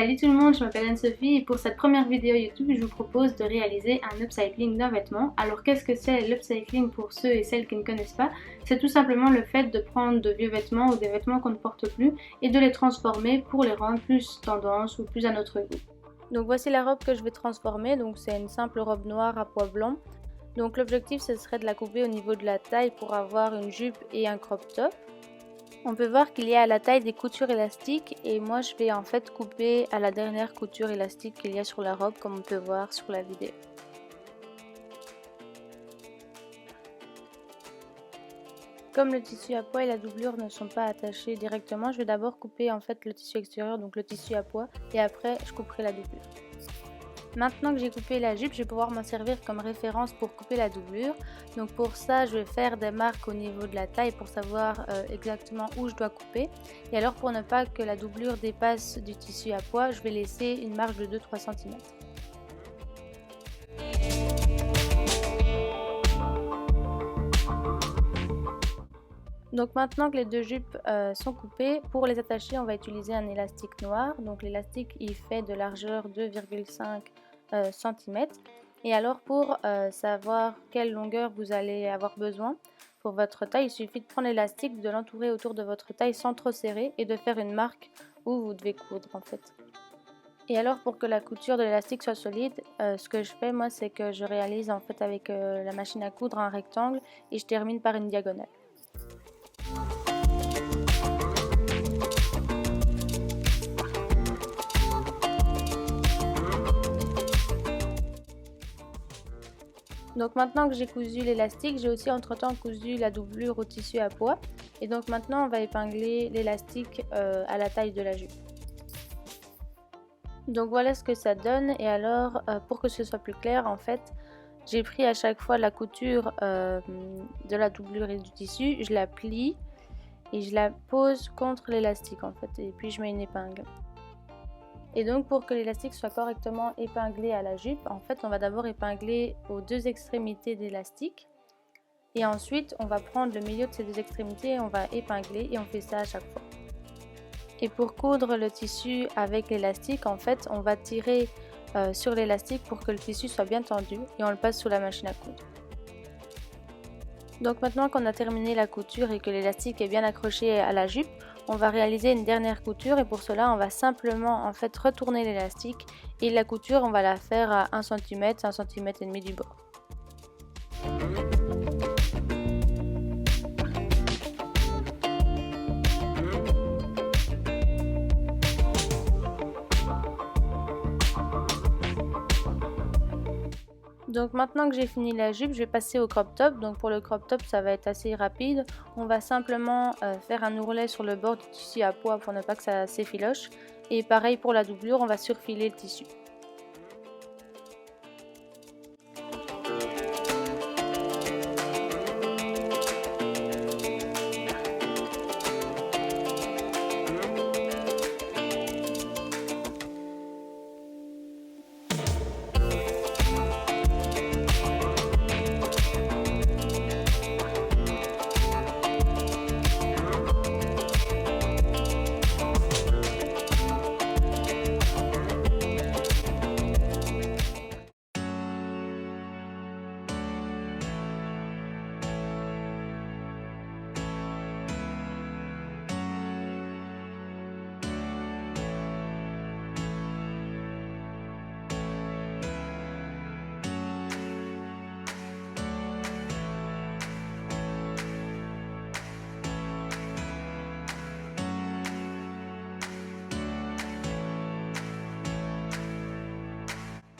Salut tout le monde, je m'appelle Anne-Sophie et pour cette première vidéo YouTube, je vous propose de réaliser un upcycling d'un vêtement. Alors qu'est-ce que c'est l'upcycling pour ceux et celles qui ne connaissent pas? C'est tout simplement le fait de prendre de vieux vêtements ou des vêtements qu'on ne porte plus et de les transformer pour les rendre plus tendance ou plus à notre goût. Donc voici la robe que je vais transformer, donc c'est une simple robe noire à pois blanc. Donc l'objectif ce serait de la couper au niveau de la taille pour avoir une jupe et un crop top. On peut voir qu'il y a à la taille des coutures élastiques et moi je vais en fait couper à la dernière couture élastique qu'il y a sur la robe comme on peut voir sur la vidéo. Comme le tissu à pois et la doublure ne sont pas attachés directement, je vais d'abord couper en fait le tissu extérieur, donc le tissu à pois, et après je couperai la doublure. Maintenant que j'ai coupé la jupe, je vais pouvoir m'en servir comme référence pour couper la doublure. Donc pour ça, je vais faire des marques au niveau de la taille pour savoir exactement où je dois couper. Et alors pour ne pas que la doublure dépasse du tissu à pois, je vais laisser une marge de 2-3 cm. Donc maintenant que les deux jupes sont coupées, pour les attacher on va utiliser un élastique noir. Donc l'élastique il fait de largeur 2,5 cm. Et alors pour savoir quelle longueur vous allez avoir besoin pour votre taille, il suffit de prendre l'élastique, de l'entourer autour de votre taille sans trop serrer et de faire une marque où vous devez coudre en fait. Et alors pour que la couture de l'élastique soit solide, ce que je fais moi c'est que je réalise en fait avec la machine à coudre un rectangle et je termine par une diagonale. Donc maintenant que j'ai cousu l'élastique, j'ai aussi entre-temps cousu la doublure au tissu à pois. Et donc maintenant on va épingler l'élastique à la taille de la jupe. Donc voilà ce que ça donne. Et alors pour que ce soit plus clair, en fait, j'ai pris à chaque fois la couture de la doublure et du tissu, je la plie et je la pose contre l'élastique en fait. Et puis je mets une épingle. Et donc pour que l'élastique soit correctement épinglé à la jupe, en fait on va d'abord épingler aux deux extrémités d'élastique et ensuite on va prendre le milieu de ces deux extrémités et on va épingler et on fait ça à chaque fois. Et pour coudre le tissu avec l'élastique, en fait on va tirer sur l'élastique pour que le tissu soit bien tendu et on le passe sous la machine à coudre. Donc maintenant qu'on a terminé la couture et que l'élastique est bien accroché à la jupe, on va réaliser une dernière couture et pour cela on va simplement en fait retourner l'élastique et la couture on va la faire à 1 cm, 1 cm et demi du bord. Donc maintenant que j'ai fini la jupe, je vais passer au crop top. Donc pour le crop top, ça va être assez rapide. On va simplement faire un ourlet sur le bord du tissu à pois pour ne pas que ça s'effiloche. Et pareil pour la doublure, on va surfiler le tissu.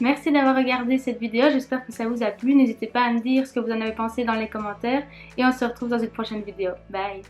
Merci d'avoir regardé cette vidéo, j'espère que ça vous a plu. N'hésitez pas à me dire ce que vous en avez pensé dans les commentaires et on se retrouve dans une prochaine vidéo. Bye!